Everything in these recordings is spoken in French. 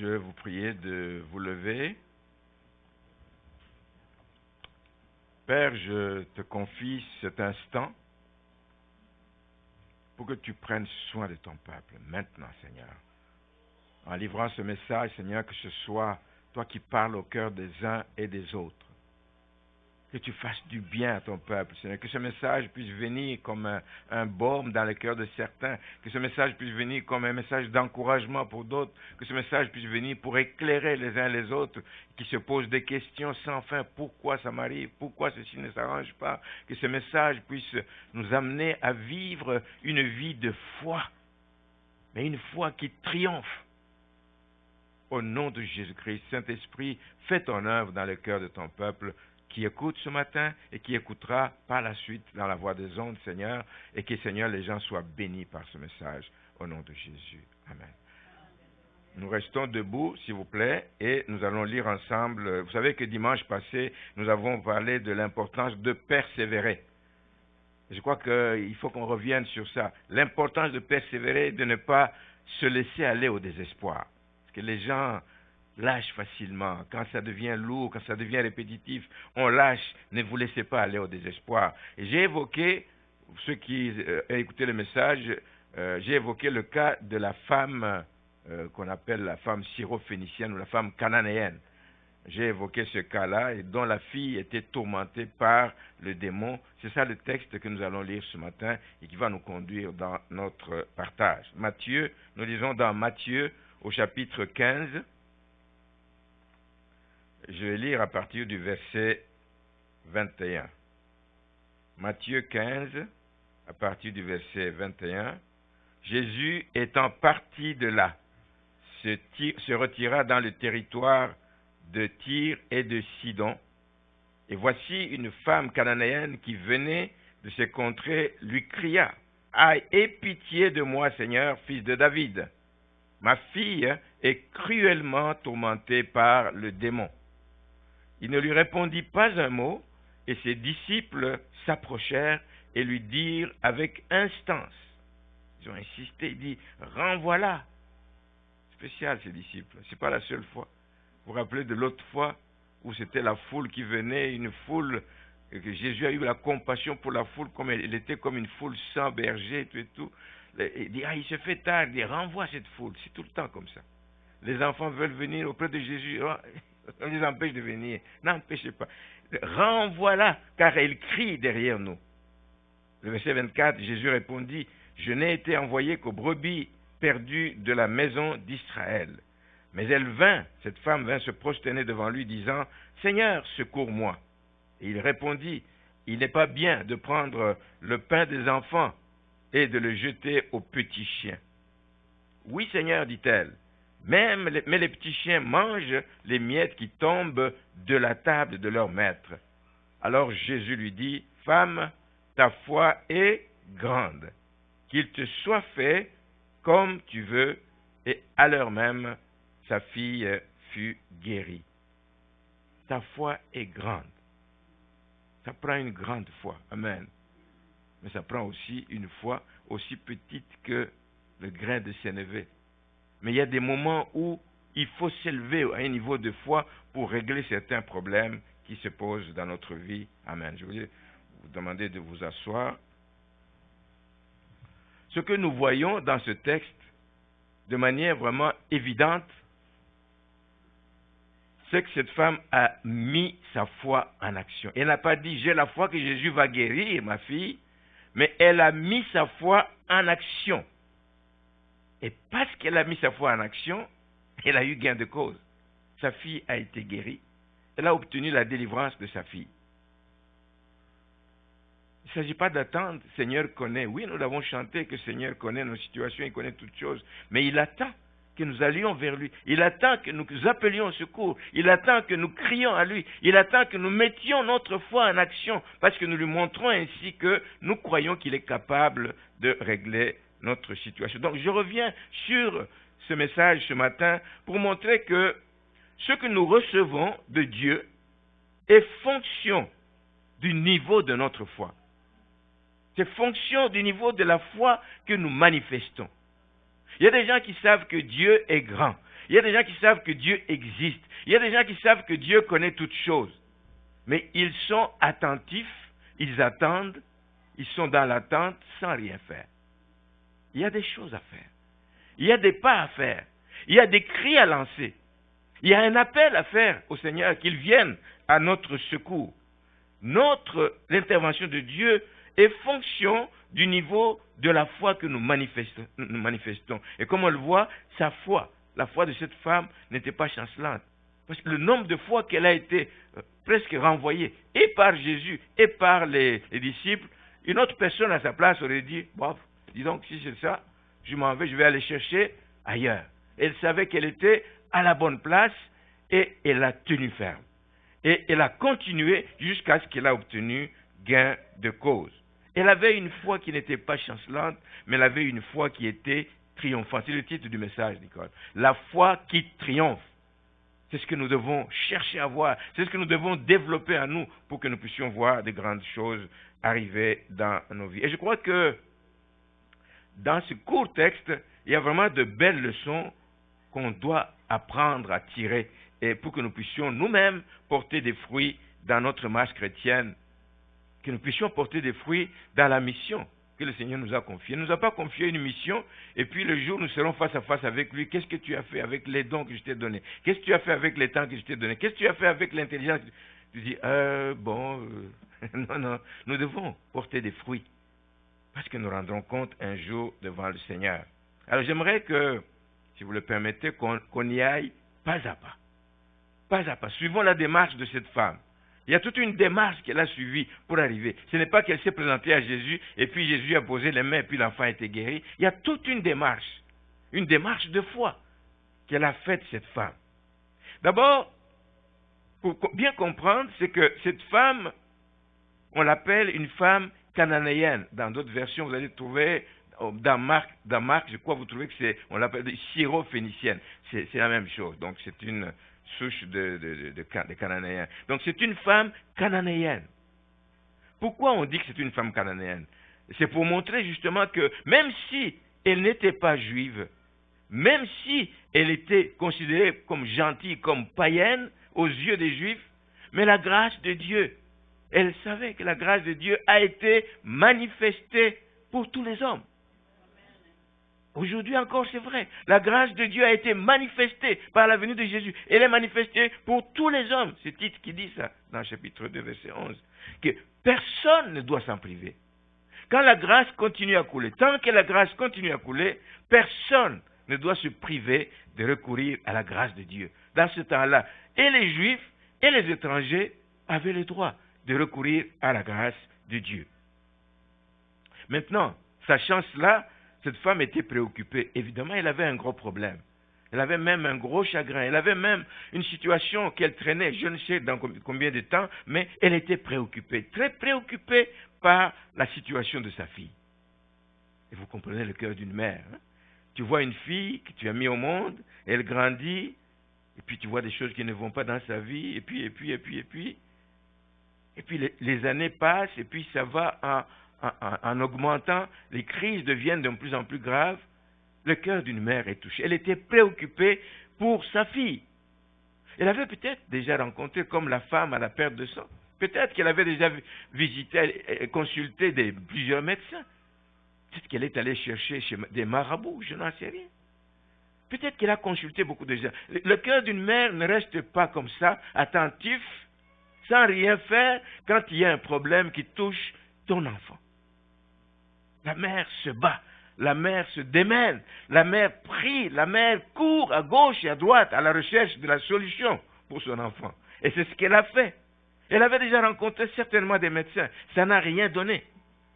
je vais vous prier de vous lever. Père, je te confie cet instant pour que tu prennes soin de ton peuple maintenant, Seigneur. En livrant ce message, Seigneur, que ce soit toi qui parles au cœur des uns et des autres. Que tu fasses du bien à ton peuple, Seigneur. Que ce message puisse venir comme un baume dans le cœur de certains. Que ce message puisse venir comme un message d'encouragement pour d'autres. Que ce message puisse venir pour éclairer les uns les autres qui se posent des questions sans fin. Pourquoi ça m'arrive? Pourquoi ceci ne s'arrange pas? Que ce message puisse nous amener à vivre une vie de foi. Mais une foi qui triomphe. Au nom de Jésus-Christ, Saint-Esprit, fais ton œuvre dans le cœur de ton peuple qui écoute ce matin et qui écoutera par la suite dans la voix des ondes, Seigneur, et que, Seigneur, les gens soient bénis par ce message, au nom de Jésus. Amen. Nous restons debout, s'il vous plaît, et nous allons lire ensemble. Vous savez que dimanche passé, nous avons parlé de l'importance de persévérer. Je crois qu'il faut qu'on revienne sur ça. L'importance de persévérer, de ne pas se laisser aller au désespoir. Parce que les gens lâche facilement. Quand ça devient lourd, quand ça devient répétitif, on lâche. Ne vous laissez pas aller au désespoir. Et j'ai évoqué, ceux qui ont écouté le message, j'ai évoqué le cas de la femme qu'on appelle la femme syrophénicienne ou la femme cananéenne. J'ai évoqué ce cas-là et dont la fille était tourmentée par le démon. C'est ça le texte que nous allons lire ce matin et qui va nous conduire dans notre partage. Matthieu, nous lisons dans Matthieu au chapitre 15. Je vais lire à partir du verset 21. Matthieu 15, à partir du verset 21. Jésus étant parti de là, se retira dans le territoire de Tyr et de Sidon. Et voici une femme cananéenne qui venait de ces contrées lui cria, « Aie pitié de moi, Seigneur, fils de David. Ma fille est cruellement tourmentée par le démon. » Il ne lui répondit pas un mot, et ses disciples s'approchèrent et lui dirent avec instance. Ils ont insisté, ils disent, renvoie-la. Spécial ces disciples, ce n'est pas la seule fois. Vous vous rappelez de l'autre fois où c'était la foule qui venait, une foule, et que Jésus a eu la compassion pour la foule, comme elle était comme une foule sans berger, tout et tout. Il dit, il se fait tard, il dit, renvoie cette foule, c'est tout le temps comme ça. Les enfants veulent venir auprès de Jésus, on les empêche de venir. N'empêchez pas. Renvoie-la, car elle crie derrière nous. Le verset 24, Jésus répondit, je n'ai été envoyé qu'aux brebis perdues de la maison d'Israël. Mais elle vint, cette femme vint se prosterner devant lui, disant, Seigneur, secours-moi. Et il répondit, il n'est pas bien de prendre le pain des enfants et de le jeter aux petits chiens. Oui, Seigneur, dit-elle. Mais les petits chiens mangent les miettes qui tombent de la table de leur maître. Alors Jésus lui dit, femme, ta foi est grande, qu'il te soit fait comme tu veux. Et à l'heure même, sa fille fut guérie. Ta foi est grande. Ça prend une grande foi. Amen. Mais ça prend aussi une foi aussi petite que le grain de sénévé. Mais il y a des moments où il faut s'élever à un niveau de foi pour régler certains problèmes qui se posent dans notre vie. Amen. Je voulais vous demander de vous asseoir. Ce que nous voyons dans ce texte, de manière vraiment évidente, c'est que cette femme a mis sa foi en action. Elle n'a pas dit, j'ai la foi que Jésus va guérir ma fille, mais elle a mis sa foi en action. Et parce qu'elle a mis sa foi en action, elle a eu gain de cause. Sa fille a été guérie. Elle a obtenu la délivrance de sa fille. Il ne s'agit pas d'attendre, Seigneur connaît. Oui, nous l'avons chanté, que Seigneur connaît nos situations, il connaît toutes choses. Mais il attend que nous allions vers lui. Il attend que nous appelions au secours. Il attend que nous crions à lui. Il attend que nous mettions notre foi en action, parce que nous lui montrons ainsi que nous croyons qu'il est capable de régler notre situation. Donc je reviens sur ce message ce matin pour montrer que ce que nous recevons de Dieu est fonction du niveau de notre foi. C'est fonction du niveau de la foi que nous manifestons. Il y a des gens qui savent que Dieu est grand. Il y a des gens qui savent que Dieu existe. Il y a des gens qui savent que Dieu connaît toutes choses. Mais ils sont attentifs, ils attendent, ils sont dans l'attente sans rien faire. Il y a des choses à faire. Il y a des pas à faire. Il y a des cris à lancer. Il y a un appel à faire au Seigneur qu'il vienne à notre secours. L'intervention de Dieu est fonction du niveau de la foi que nous manifestons. Et comme on le voit, sa foi, la foi de cette femme n'était pas chancelante. Parce que le nombre de fois qu'elle a été presque renvoyée, et par Jésus, et par les disciples, une autre personne à sa place aurait dit, bon, dis donc, si c'est ça, je m'en vais, je vais aller chercher ailleurs. Elle savait qu'elle était à la bonne place, et elle a tenu ferme. Et elle a continué jusqu'à ce qu'elle a obtenu gain de cause. Elle avait une foi qui n'était pas chancelante, mais elle avait une foi qui était triomphante. C'est le titre du message, Nicole. La foi qui triomphe. C'est ce que nous devons chercher à voir. C'est ce que nous devons développer en nous pour que nous puissions voir de grandes choses arriver dans nos vies. Et je crois que dans ce court texte, il y a vraiment de belles leçons qu'on doit apprendre à tirer et pour que nous puissions nous-mêmes porter des fruits dans notre marche chrétienne, que nous puissions porter des fruits dans la mission que le Seigneur nous a confiée. Il ne nous a pas confié une mission et puis le jour où nous serons face à face avec lui, qu'est-ce que tu as fait avec les dons que je t'ai donnés? Qu'est-ce que tu as fait avec les temps que je t'ai donnés? Qu'est-ce que tu as fait avec l'intelligence? Tu dis, non, nous devons porter des fruits parce que nous rendrons compte un jour devant le Seigneur. Alors j'aimerais que, si vous le permettez, qu'on y aille pas à pas. Pas à pas. Suivons la démarche de cette femme. Il y a toute une démarche qu'elle a suivie pour arriver. Ce n'est pas qu'elle s'est présentée à Jésus et puis Jésus a posé les mains et puis l'enfant a été guéri. Il y a toute une démarche de foi qu'elle a faite, cette femme. D'abord, pour bien comprendre, c'est que cette femme, on l'appelle une femme cananéenne. Dans d'autres versions, vous allez trouver, dans Marc, je crois, vous trouvez que on l'appelle syro-phénicienne. C'est la même chose. Donc, c'est une souche de Cananéens. Donc, c'est une femme cananéenne. Pourquoi on dit que c'est une femme cananéenne? C'est pour montrer justement que même si elle n'était pas juive, même si elle était considérée comme gentille, comme païenne aux yeux des Juifs, mais la grâce de Dieu, elle savait que la grâce de Dieu a été manifestée pour tous les hommes. Aujourd'hui encore, c'est vrai. La grâce de Dieu a été manifestée par la venue de Jésus. Elle est manifestée pour tous les hommes. C'est Tite qui dit ça dans le chapitre 2, verset 11. Que personne ne doit s'en priver. Quand la grâce continue à couler, tant que la grâce continue à couler, personne ne doit se priver de recourir à la grâce de Dieu. Dans ce temps-là, et les Juifs et les étrangers avaient le droit de recourir à la grâce de Dieu. Maintenant, sachant cela, cette femme était préoccupée. Évidemment, elle avait un gros problème. Elle avait même un gros chagrin. Elle avait même une situation qu'elle traînait, je ne sais dans combien de temps, mais elle était préoccupée, très préoccupée par la situation de sa fille. Et vous comprenez le cœur d'une mère. Hein? Tu vois une fille que tu as mise au monde, elle grandit, et puis tu vois des choses qui ne vont pas dans sa vie, et puis les années passent, et puis ça va en augmentant, les crises deviennent de plus en plus graves. Le cœur d'une mère est touché. Elle était préoccupée pour sa fille. Elle avait peut-être déjà rencontré, comme la femme à la perte de sang, peut-être qu'elle avait déjà visité et consulté plusieurs médecins. Peut-être qu'elle est allée chercher chez des marabouts, je n'en sais rien. Peut-être qu'elle a consulté beaucoup de gens. Le cœur d'une mère ne reste pas comme ça, attentif, sans rien faire, quand il y a un problème qui touche ton enfant. La mère se bat, la mère se démène, la mère prie, la mère court à gauche et à droite à la recherche de la solution pour son enfant. Et c'est ce qu'elle a fait. Elle avait déjà rencontré certainement des médecins. Ça n'a rien donné.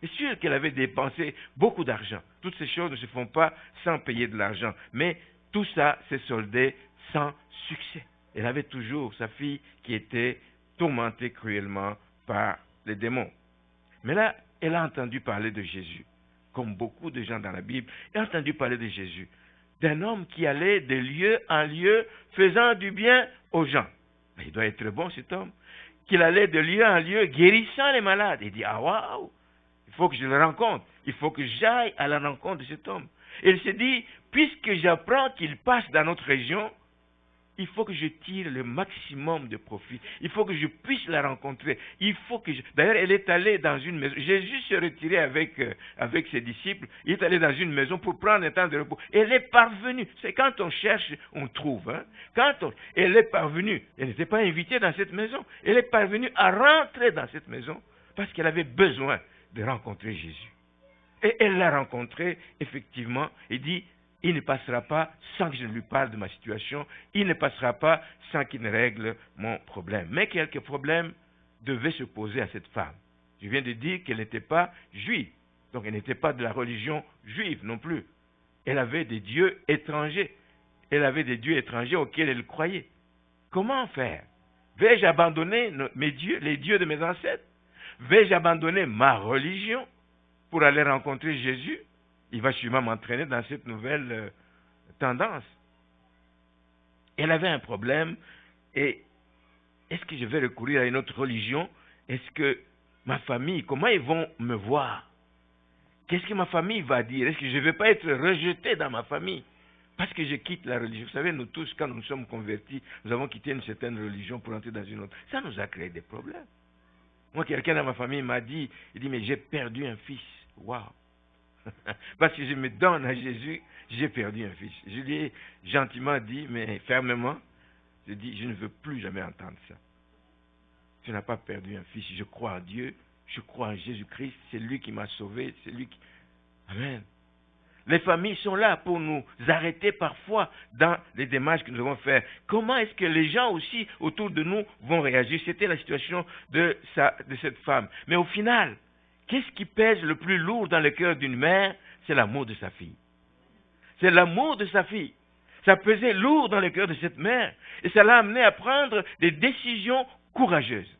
C'est sûr qu'elle avait dépensé beaucoup d'argent. Toutes ces choses ne se font pas sans payer de l'argent. Mais tout ça s'est soldé sans succès. Elle avait toujours sa fille qui était tourmentée cruellement par les démons. Mais là, elle a entendu parler de Jésus. Comme beaucoup de gens dans la Bible, elle a entendu parler de Jésus. D'un homme qui allait de lieu en lieu, faisant du bien aux gens. Mais il doit être bon cet homme. Qu'il allait de lieu en lieu, guérissant les malades. Il dit, ah waouh, il faut que je le rencontre. Il faut que j'aille à la rencontre de cet homme. Et il s'est dit, puisque j'apprends qu'il passe dans notre région, il faut que je tire le maximum de profit. Il faut que je puisse la rencontrer. D'ailleurs, elle est allée dans une maison. Jésus se retirait avec ses disciples. Il est allé dans une maison pour prendre un temps de repos. Elle est parvenue. C'est quand on cherche, on trouve. Hein? Elle est parvenue. Elle n'était pas invitée dans cette maison. Elle est parvenue à rentrer dans cette maison parce qu'elle avait besoin de rencontrer Jésus. Et elle l'a rencontré, effectivement, et dit, il ne passera pas sans que je ne lui parle de ma situation. Il ne passera pas sans qu'il ne règle mon problème. Mais quelques problèmes devaient se poser à cette femme. Je viens de dire qu'elle n'était pas juive. Donc elle n'était pas de la religion juive non plus. Elle avait des dieux étrangers. Elle avait des dieux étrangers auxquels elle croyait. Comment faire? Vais-je abandonner mes dieux, les dieux de mes ancêtres? Vais-je abandonner ma religion pour aller rencontrer Jésus? Il va sûrement m'entraîner dans cette nouvelle tendance. Elle avait un problème. Et est-ce que je vais recourir à une autre religion? Est-ce que ma famille, comment ils vont me voir? Qu'est-ce que ma famille va dire? Est-ce que je ne vais pas être rejeté dans ma famille parce que je quitte la religion? Vous savez, nous tous, quand nous sommes convertis, nous avons quitté une certaine religion pour entrer dans une autre. Ça nous a créé des problèmes. Moi, quelqu'un dans ma famille m'a dit, il dit, mais j'ai perdu un fils. Waouh! Parce que je me donne à Jésus, j'ai perdu un fils. Je lui ai gentiment dit, mais fermement, je dis, je ne veux plus jamais entendre ça. Tu n'as pas perdu un fils, je crois en Dieu, je crois en Jésus-Christ, c'est lui qui m'a sauvé, c'est lui qui... Amen. Les familles sont là pour nous arrêter parfois dans les démarches que nous devons faire. Comment est-ce que les gens aussi autour de nous vont réagir? C'était la situation de cette femme. Mais au final, qu'est-ce qui pèse le plus lourd dans le cœur d'une mère? C'est l'amour de sa fille. C'est l'amour de sa fille. Ça pesait lourd dans le cœur de cette mère. Et ça l'a amené à prendre des décisions courageuses.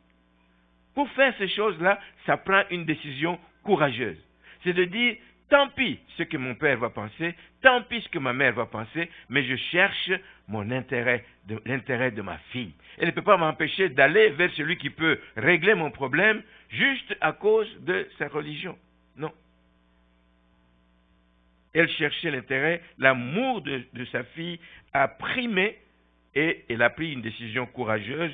Pour faire ces choses-là, ça prend une décision courageuse. C'est de dire, tant pis ce que mon père va penser, tant pis ce que ma mère va penser, mais je cherche l'intérêt de ma fille. Elle ne peut pas m'empêcher d'aller vers celui qui peut régler mon problème juste à cause de sa religion. Non. Elle cherchait l'intérêt, l'amour de sa fille a primé et elle a pris une décision courageuse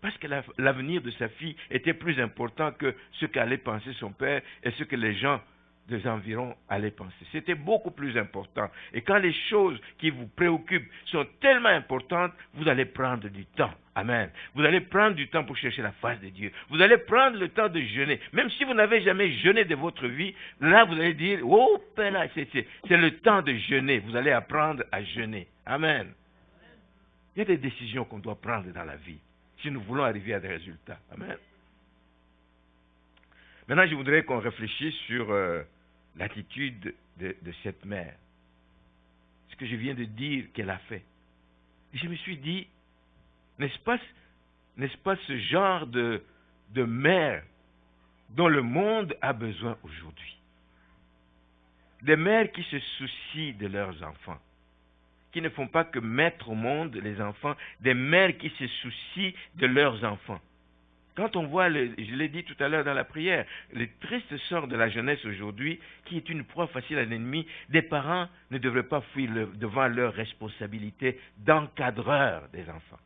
parce que l'avenir de sa fille était plus important que ce qu'allait penser son père et ce que les gens des environs allaient penser. C'était beaucoup plus important. Et quand les choses qui vous préoccupent sont tellement importantes, vous allez prendre du temps. Amen. Vous allez prendre du temps pour chercher la face de Dieu. Vous allez prendre le temps de jeûner. Même si vous n'avez jamais jeûné de votre vie, là vous allez dire, oh, c'est le temps de jeûner. Vous allez apprendre à jeûner. Amen. Il y a des décisions qu'on doit prendre dans la vie si nous voulons arriver à des résultats. Amen. Maintenant, je voudrais qu'on réfléchisse sur l'attitude de cette mère. Ce que je viens de dire qu'elle a fait. Et je me suis dit, n'est-ce pas ce genre de mère dont le monde a besoin aujourd'hui? Des mères qui se soucient de leurs enfants, qui ne font pas que mettre au monde les enfants, des mères qui se soucient de leurs enfants. Quand on voit, je l'ai dit tout à l'heure dans la prière, le triste sort de la jeunesse aujourd'hui, qui est une proie facile à l'ennemi, des parents ne devraient pas fuir devant leur responsabilité d'encadreur des enfants.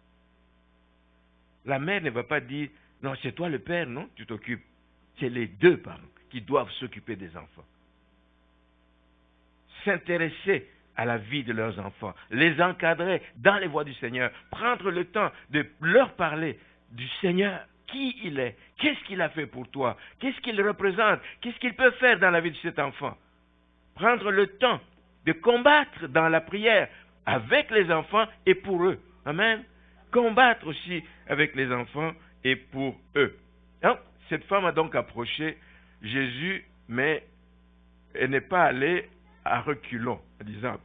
La mère ne va pas dire, non, c'est toi le père, non, tu t'occupes. C'est les deux parents qui doivent s'occuper des enfants. S'intéresser à la vie de leurs enfants, les encadrer dans les voies du Seigneur, prendre le temps de leur parler du Seigneur. Qui il est, qu'est-ce qu'il a fait pour toi, qu'est-ce qu'il représente, qu'est-ce qu'il peut faire dans la vie de cet enfant. Prendre le temps de combattre dans la prière avec les enfants et pour eux. Amen. Combattre aussi avec les enfants et pour eux. Donc, cette femme a donc approché Jésus, mais elle n'est pas allée à reculons, en disant,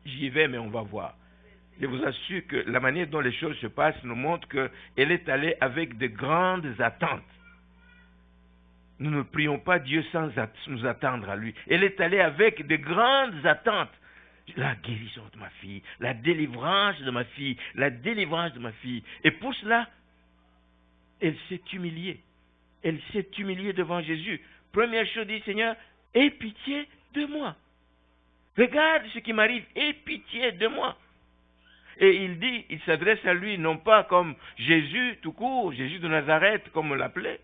j'y vais, mais on va voir. Je vous assure que la manière dont les choses se passent nous montre qu'elle est allée avec de grandes attentes. Nous ne prions pas Dieu sans nous attendre à lui. Elle est allée avec de grandes attentes. La guérison de ma fille, la délivrance de ma fille, la délivrance de ma fille. Et pour cela, elle s'est humiliée. Elle s'est humiliée devant Jésus. Première chose, dit Seigneur, aie pitié de moi. Regarde ce qui m'arrive, aie pitié de moi. Et il dit, il s'adresse à lui non pas comme Jésus tout court, Jésus de Nazareth comme on l'appelait,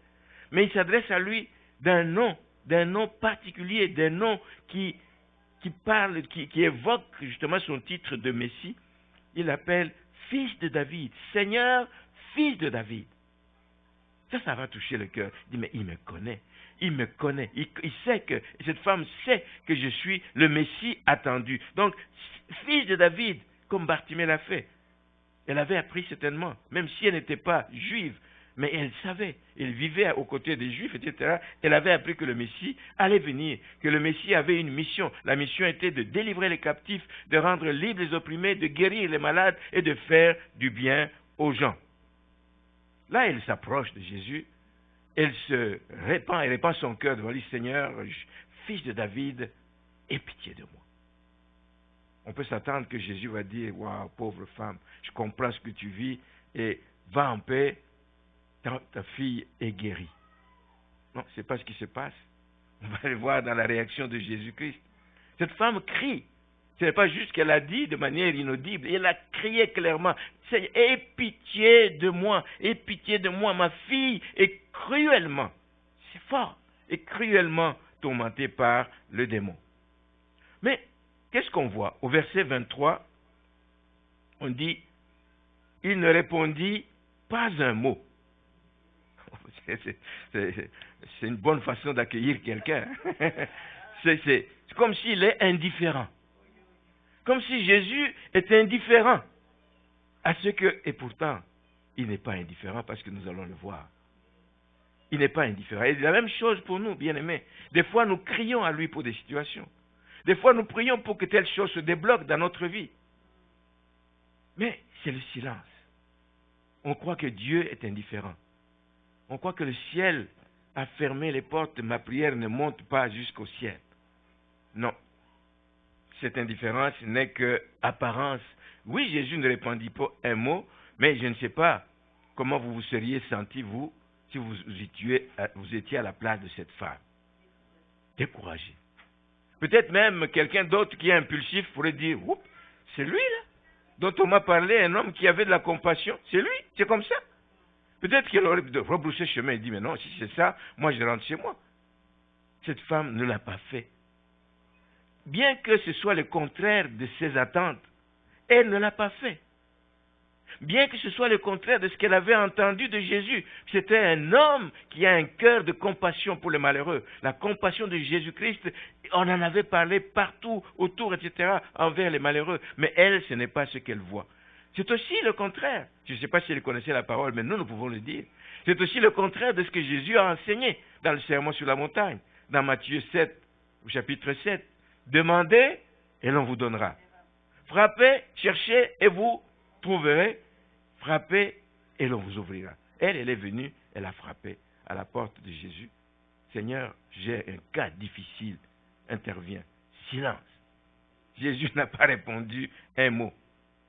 mais il s'adresse à lui d'un nom particulier, d'un nom qui parle, qui évoque justement son titre de Messie. Il l'appelle Fils de David, Seigneur, Fils de David. Ça va toucher le cœur. Il dit, mais il me connaît. Il sait que, cette femme sait que je suis le Messie attendu. Donc, Fils de David, comme Bartimée l'a fait. Elle avait appris certainement, même si elle n'était pas juive, mais elle savait, elle vivait aux côtés des Juifs, etc. Elle avait appris que le Messie allait venir, que le Messie avait une mission. La mission était de délivrer les captifs, de rendre libres les opprimés, de guérir les malades et de faire du bien aux gens. Là, elle s'approche de Jésus, elle répand son cœur devant lui, Seigneur, Fils de David, aie pitié de moi. On peut s'attendre que Jésus va dire, waouh, pauvre femme, je comprends ce que tu vis et va en paix. Ta fille est guérie. Non, ce n'est pas ce qui se passe. On va le voir dans la réaction de Jésus-Christ. Cette femme crie. Ce n'est pas juste qu'elle a dit de manière inaudible. Elle a crié clairement. Aie pitié de moi. Aie pitié de moi. Ma fille est cruellement, c'est fort, est cruellement tourmentée par le démon. Mais qu'est-ce qu'on voit? Au verset 23, on dit, il ne répondit pas un mot. C'est une bonne façon d'accueillir quelqu'un. C'est comme s'il est indifférent. Comme si Jésus était indifférent à ce que... Et pourtant, il n'est pas indifférent parce que nous allons le voir. Il n'est pas indifférent. Et la même chose pour nous, bien-aimés. Des fois, nous crions à lui pour des situations. Des fois, nous prions pour que telle chose se débloque dans notre vie. Mais c'est le silence. On croit que Dieu est indifférent. On croit que le ciel a fermé les portes, ma prière ne monte pas jusqu'au ciel. Non. Cette indifférence n'est que apparence. Oui, Jésus ne répondit pas un mot, mais je ne sais pas comment vous vous seriez senti, vous, si vous étiez à la place de cette femme. Découragé. Peut-être même quelqu'un d'autre qui est impulsif pourrait dire, c'est lui là, dont on m'a parlé, un homme qui avait de la compassion, c'est lui, c'est comme ça. Peut-être qu'il aurait rebroussé chemin et dit, mais non, si c'est ça, moi je rentre chez moi. Cette femme ne l'a pas fait. Bien que ce soit le contraire de ses attentes, elle ne l'a pas fait. Bien que ce soit le contraire de ce qu'elle avait entendu de Jésus. C'était un homme qui a un cœur de compassion pour les malheureux. La compassion de Jésus-Christ, on en avait parlé partout, autour, etc., envers les malheureux. Mais elle, ce n'est pas ce qu'elle voit. C'est aussi le contraire. Je ne sais pas si elle connaissait la parole, mais nous pouvons le dire. C'est aussi le contraire de ce que Jésus a enseigné dans le Sermon sur la montagne, dans Matthieu 7, au chapitre 7. Demandez et l'on vous donnera. Frappez, cherchez et vous trouverez. Frappez et l'on vous ouvrira. Elle est venue, elle a frappé à la porte de Jésus. Seigneur, j'ai un cas difficile. Intervient. Silence. Jésus n'a pas répondu un mot.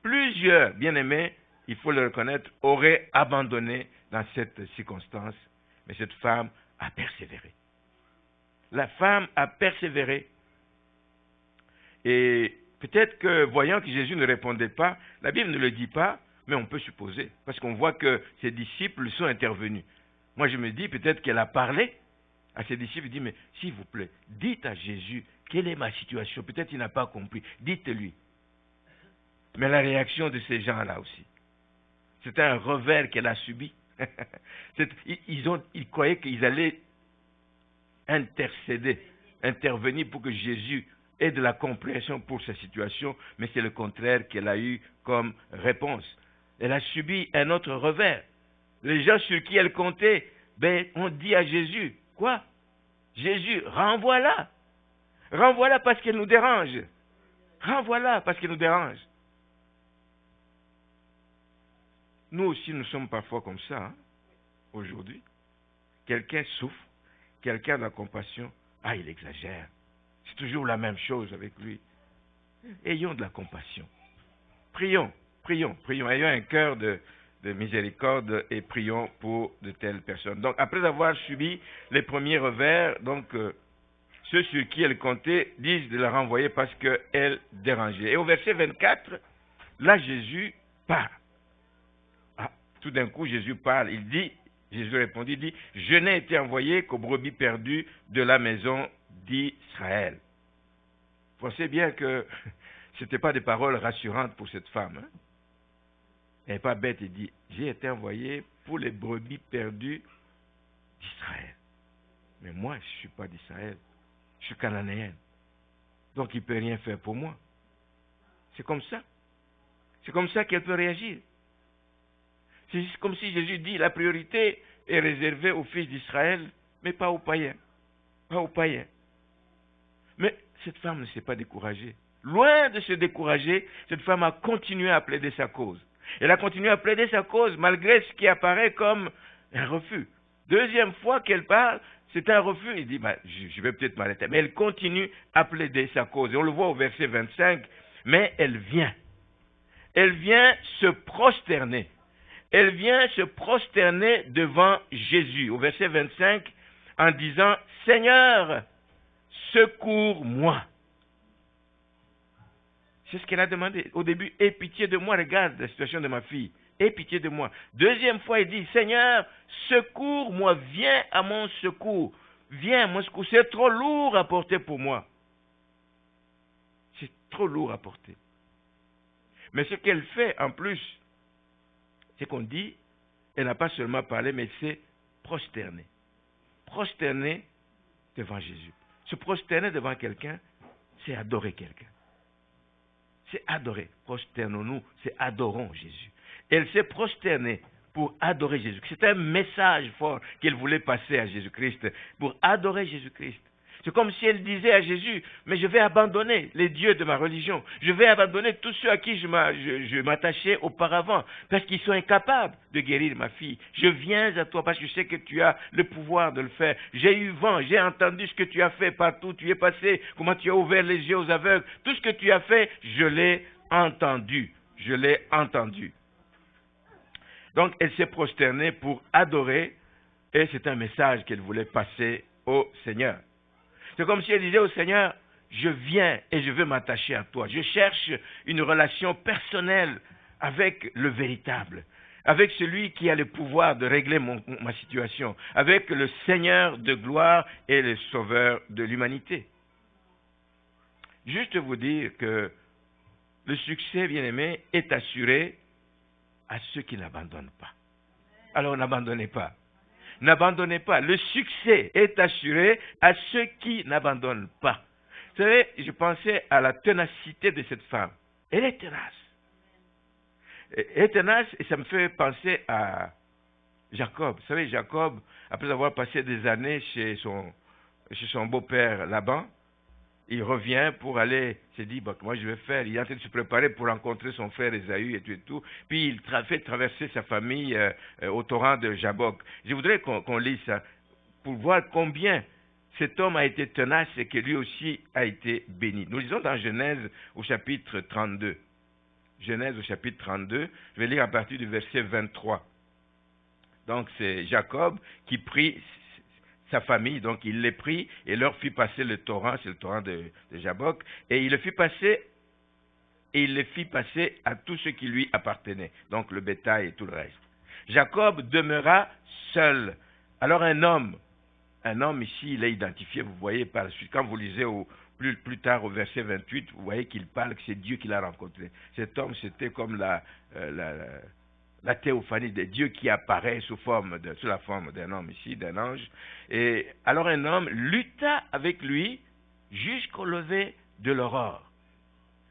Plusieurs, bien-aimés, il faut le reconnaître, auraient abandonné dans cette circonstance. Mais cette femme a persévéré. La femme a persévéré. Et peut-être que, voyant que Jésus ne répondait pas, la Bible ne le dit pas, mais on peut supposer, parce qu'on voit que ses disciples sont intervenus. Moi, je me dis, peut-être qu'elle a parlé à ses disciples, elle dit, mais s'il vous plaît, dites à Jésus, quelle est ma situation? Peut-être qu'il n'a pas compris, dites-lui. Mais la réaction de ces gens-là aussi, c'était un revers qu'elle a subi. Ils croyaient qu'ils allaient intervenir pour que Jésus ait de la compréhension pour sa situation, mais c'est le contraire qu'elle a eu comme réponse. Elle a subi un autre revers. Les gens sur qui elle comptait, on dit à Jésus, quoi? Jésus, renvoie-la. Renvoie-la parce qu'elle nous dérange. Renvoie-la parce qu'elle nous dérange. Nous aussi, nous sommes parfois comme ça, aujourd'hui. Quelqu'un souffre, quelqu'un a de la compassion, il exagère. C'est toujours la même chose avec lui. Ayons de la compassion. Prions. Ayons un cœur de miséricorde et prions pour de telles personnes. Donc, après avoir subi les premiers revers, ceux sur qui elle comptait disent de la renvoyer parce qu'elle dérangeait. Et au verset 24, là, Jésus parle. Ah, tout d'un coup, Jésus parle. Jésus répondit, il dit, je n'ai été envoyé qu'aux brebis perdues de la maison d'Israël. Pensez bien que ce n'était pas des paroles rassurantes pour cette femme. Hein? Elle n'est pas bête, il dit, j'ai été envoyé pour les brebis perdues d'Israël. Mais moi, je ne suis pas d'Israël. Je suis cananéenne. Donc, il ne peut rien faire pour moi. C'est comme ça. C'est comme ça qu'elle peut réagir. C'est comme si Jésus dit, la priorité est réservée aux fils d'Israël, mais pas aux païens. Pas aux païens. Mais cette femme ne s'est pas découragée. Loin de se décourager, cette femme a continué à plaider sa cause. Elle a continué à plaider sa cause malgré ce qui apparaît comme un refus. Deuxième fois qu'elle parle, c'est un refus. Il dit, je vais peut-être m'arrêter. Mais elle continue à plaider sa cause. Et on le voit au verset 25. Mais elle vient. Elle vient se prosterner. Elle vient se prosterner devant Jésus. Au verset 25, en disant, Seigneur, secours-moi. C'est ce qu'elle a demandé au début. Aie pitié de moi, regarde la situation de ma fille. Aie pitié de moi. Deuxième fois, il dit, Seigneur, secours-moi, viens à mon secours. Viens à mon secours. C'est trop lourd à porter pour moi. C'est trop lourd à porter. Mais ce qu'elle fait en plus, c'est qu'on dit, elle n'a pas seulement parlé, mais c'est prosterner. Prosterner devant Jésus. Se prosterner devant quelqu'un, c'est adorer quelqu'un. C'est adorer. Prosternons-nous, c'est adorons Jésus. Elle s'est prosternée pour adorer Jésus. C'est un message fort qu'elle voulait passer à Jésus-Christ, pour adorer Jésus-Christ. C'est comme si elle disait à Jésus, mais je vais abandonner les dieux de ma religion. Je vais abandonner tous ceux à qui je m'attachais auparavant, parce qu'ils sont incapables de guérir ma fille. Je viens à toi parce que je sais que tu as le pouvoir de le faire. J'ai eu vent, j'ai entendu ce que tu as fait partout, tu es passé, comment tu as ouvert les yeux aux aveugles. Tout ce que tu as fait, je l'ai entendu. Je l'ai entendu. Donc, elle s'est prosternée pour adorer, et c'est un message qu'elle voulait passer au Seigneur. C'est comme si elle disait au Seigneur, je viens et je veux m'attacher à toi. Je cherche une relation personnelle avec le véritable, avec celui qui a le pouvoir de régler ma situation, avec le Seigneur de gloire et le Sauveur de l'humanité. Juste vous dire que le succès, bien-aimé, est assuré à ceux qui n'abandonnent pas. Alors n'abandonnez pas. N'abandonnez pas. Le succès est assuré à ceux qui n'abandonnent pas. Vous savez, je pensais à la ténacité de cette femme. Elle est tenace. Elle est tenace et ça me fait penser à Jacob. Vous savez, Jacob, après avoir passé des années chez son beau-père Laban, il revient pour aller, il s'est dit, moi je vais faire, il est en train de se préparer pour rencontrer son frère Ésaü et tout. Puis il fait traverser sa famille au torrent de Jabbok. Je voudrais qu'on lise ça pour voir combien cet homme a été tenace et que lui aussi a été béni. Nous lisons dans Genèse au chapitre 32. Genèse au chapitre 32, je vais lire à partir du verset 23. Donc c'est Jacob qui prit sa famille, donc il les prit et leur fit passer le torrent, c'est le torrent de Jabbok, et il le fit passer à tout ce qui lui appartenait, donc le bétail et tout le reste. Jacob demeura seul. Alors un homme ici, il est identifié, vous voyez par la suite, quand vous lisez plus tard au verset 28, vous voyez qu'il parle que c'est Dieu qui l'a rencontré. Cet homme, c'était comme la théophanie de Dieu qui apparaît sous la forme d'un homme ici, d'un ange. Et alors un homme lutta avec lui jusqu'au lever de l'aurore.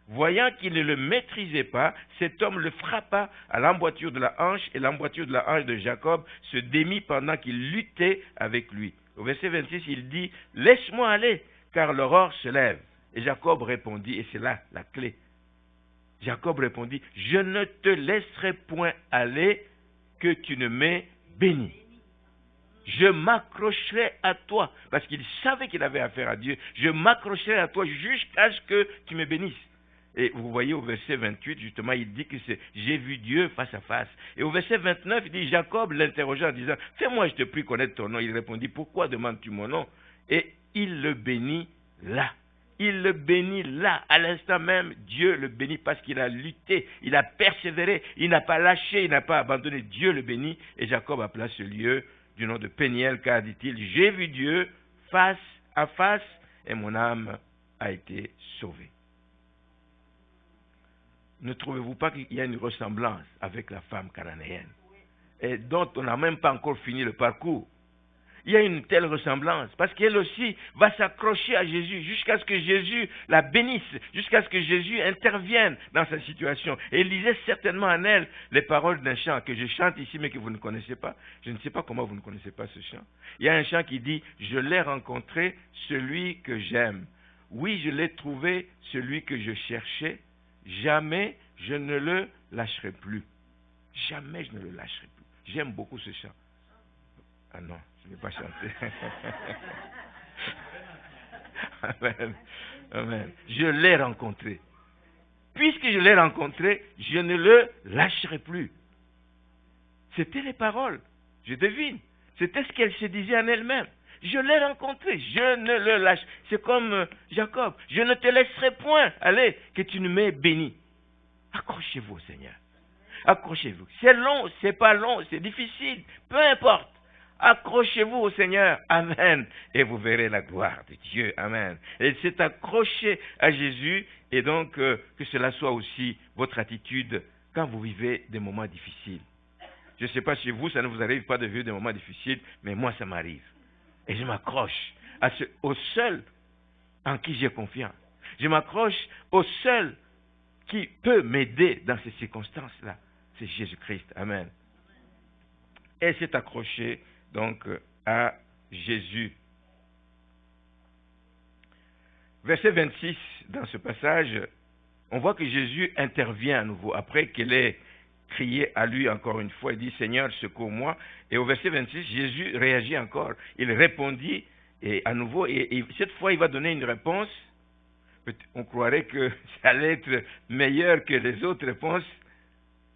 Voyant qu'il ne le maîtrisait pas, cet homme le frappa à l'emboîture de la hanche, et l'emboîture de la hanche de Jacob se démit pendant qu'il luttait avec lui. Au verset 26, il dit, « Laisse-moi aller, car l'aurore se lève. » Et Jacob répondit, et c'est là la clé. Jacob répondit, « Je ne te laisserai point aller que tu ne m'aies béni. Je m'accrocherai à toi. » Parce qu'il savait qu'il avait affaire à Dieu. « Je m'accrocherai à toi jusqu'à ce que tu me bénisses. » Et vous voyez au verset 28, justement, il dit que c'est « J'ai vu Dieu face à face ». Et au verset 29, il dit, Jacob l'interrogea en disant, « Fais-moi, je te prie, connaître ton nom. » Il répondit, « Pourquoi demandes-tu mon nom ?» Et il le bénit là. il le bénit là, à l'instant même. Dieu le bénit parce qu'il a lutté, il a persévéré, il n'a pas lâché, il n'a pas abandonné. Dieu le bénit. Et Jacob appela ce lieu du nom de Péniel, car, dit-il, j'ai vu Dieu face à face et mon âme a été sauvée. Ne trouvez-vous pas qu'il y a une ressemblance avec la femme cananéenne, et dont on n'a même pas encore fini le parcours? Il y a une telle ressemblance, parce qu'elle aussi va s'accrocher à Jésus jusqu'à ce que Jésus la bénisse, jusqu'à ce que Jésus intervienne dans sa situation. Et il lisait certainement en elle les paroles d'un chant que je chante ici, mais que vous ne connaissez pas. Je ne sais pas comment vous ne connaissez pas ce chant. Il y a un chant qui dit « Je l'ai rencontré, celui que j'aime. Oui, je l'ai trouvé, celui que je cherchais. Jamais je ne le lâcherai plus. » Jamais je ne le lâcherai plus. J'aime beaucoup ce chant. Ah non, je ne vais pas chanter. Amen. Amen. Je l'ai rencontré. Puisque je l'ai rencontré, je ne le lâcherai plus. C'était les paroles. Je devine. C'était ce qu'elle se disait en elle-même. Je l'ai rencontré, je ne le lâche. C'est comme Jacob. Je ne te laisserai point. Allez, que tu ne m'aies béni. Accrochez-vous au Seigneur. Accrochez-vous. C'est long, c'est pas long, c'est difficile. Peu importe. Accrochez-vous au Seigneur. Amen. Et vous verrez la gloire de Dieu. Amen. Et c'est accroché à Jésus. Et donc, que cela soit aussi votre attitude quand vous vivez des moments difficiles. Je ne sais pas chez vous, ça ne vous arrive pas de vivre des moments difficiles, mais moi, ça m'arrive. Et je m'accroche au seul en qui j'ai confiance. Je m'accroche au seul qui peut m'aider dans ces circonstances-là. C'est Jésus-Christ. Amen. Et c'est accroché donc à Jésus. Verset 26, dans ce passage, on voit que Jésus intervient à nouveau. Après qu'elle ait crié à lui encore une fois, il dit « Seigneur, secours-moi ». Et au verset 26, Jésus réagit encore. Il répondit et à nouveau, et cette fois, il va donner une réponse. On croirait que ça allait être meilleur que les autres réponses.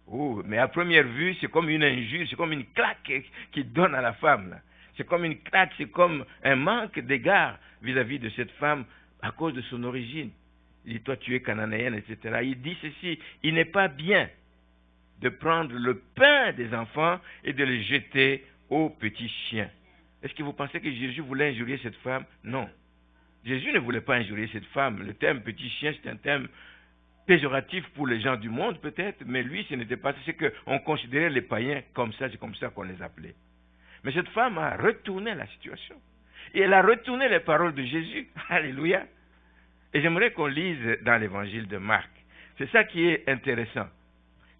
Oh, mais à première vue, c'est comme une injure, c'est comme une claque qu'il donne à la femme, là. C'est comme une claque, c'est comme un manque d'égard vis-à-vis de cette femme à cause de son origine. Il dit, toi tu es cananéenne, etc. Il dit ceci, il n'est pas bien de prendre le pain des enfants et de le jeter aux petits chiens. Est-ce que vous pensez que Jésus voulait injurier cette femme? Non. Jésus ne voulait pas injurier cette femme. Le terme petit chien, c'est un terme péjoratif pour les gens du monde peut-être, mais lui, ce n'était pas ça. C'est qu'on considérait les païens comme ça, c'est comme ça qu'on les appelait. Mais cette femme a retourné la situation. Et elle a retourné les paroles de Jésus. Alléluia. Et j'aimerais qu'on lise dans l'évangile de Marc. C'est ça qui est intéressant.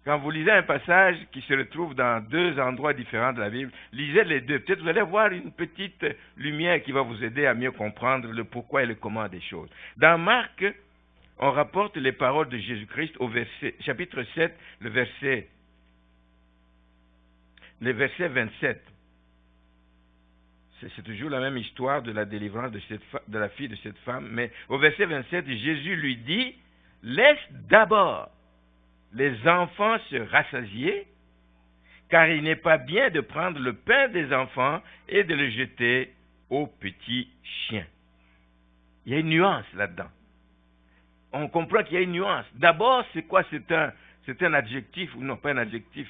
Quand vous lisez un passage qui se retrouve dans deux endroits différents de la Bible, lisez les deux. Peut-être vous allez voir une petite lumière qui va vous aider à mieux comprendre le pourquoi et le comment des choses. Dans Marc, on rapporte les paroles de Jésus-Christ au chapitre 7, le verset 27. C'est toujours la même histoire de la délivrance de la fille de cette femme. Mais au verset 27, Jésus lui dit, « Laisse d'abord les enfants se rassasier, car il n'est pas bien de prendre le pain des enfants et de le jeter aux petits chiens. » Il y a une nuance là-dedans. On comprend qu'il y a une nuance. D'abord, c'est quoi? C'est un adjectif, ou non, pas un adjectif,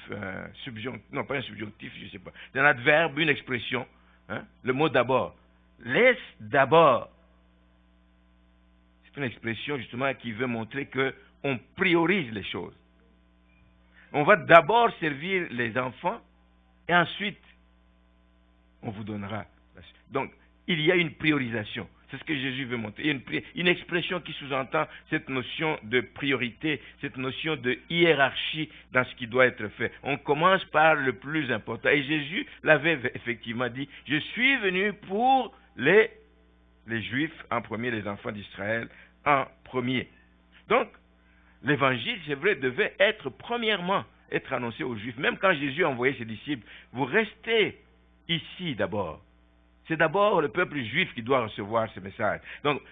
non, pas un subjonctif, je ne sais pas. C'est un adverbe, une expression. Hein? Le mot d'abord. Laisse d'abord. C'est une expression justement qui veut montrer qu'on priorise les choses. On va d'abord servir les enfants et ensuite on vous donnera. Donc, il y a une priorisation. C'est ce que Jésus veut montrer. Il y a une expression qui sous-entend cette notion de priorité, cette notion de hiérarchie dans ce qui doit être fait. On commence par le plus important. Et Jésus l'avait effectivement dit, « Je suis venu pour les Juifs en premier, les enfants d'Israël en premier. » Donc, l'évangile, c'est vrai, devait être premièrement être annoncé aux Juifs. Même quand Jésus a envoyé ses disciples, vous restez ici d'abord. C'est d'abord le peuple juif qui doit recevoir ce message. Donc,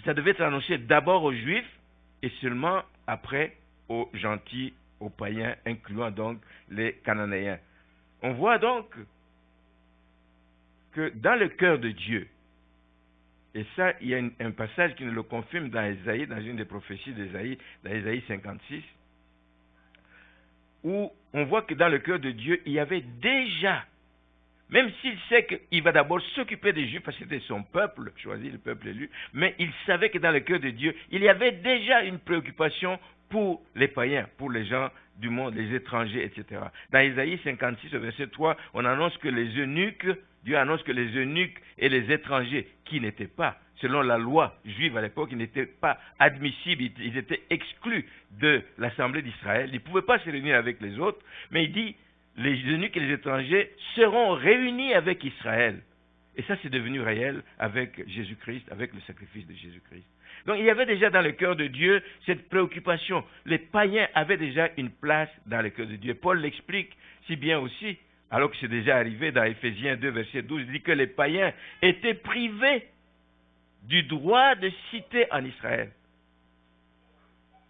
ça devait être annoncé d'abord aux Juifs et seulement après aux gentils, aux païens, incluant donc les Cananéens. On voit donc que dans le cœur de Dieu, Et ça, il y a un passage qui nous le confirme dans Ésaïe, dans une des prophéties d'Ésaïe, dans Ésaïe 56, où on voit que dans le cœur de Dieu, il y avait déjà, même s'il sait qu'il va d'abord s'occuper des Juifs, parce que c'était son peuple choisi, le peuple élu, mais il savait que dans le cœur de Dieu, il y avait déjà une préoccupation pour les païens, pour les gens du monde, les étrangers, etc. Dans Ésaïe 56, au verset 3, on annonce que les eunuques, Dieu annonce que les eunuques et les étrangers qui n'étaient pas, selon la loi juive à l'époque, ils n'étaient pas admissibles, ils étaient exclus de l'assemblée d'Israël, ils ne pouvaient pas se réunir avec les autres, mais il dit, les eunuques et les étrangers seront réunis avec Israël. Et ça, c'est devenu réel avec Jésus-Christ, avec le sacrifice de Jésus-Christ. Donc, il y avait déjà dans le cœur de Dieu cette préoccupation. Les païens avaient déjà une place dans le cœur de Dieu. Paul l'explique si bien aussi, alors que c'est déjà arrivé dans Éphésiens 2, verset 12, il dit que les païens étaient privés du droit de cité en Israël.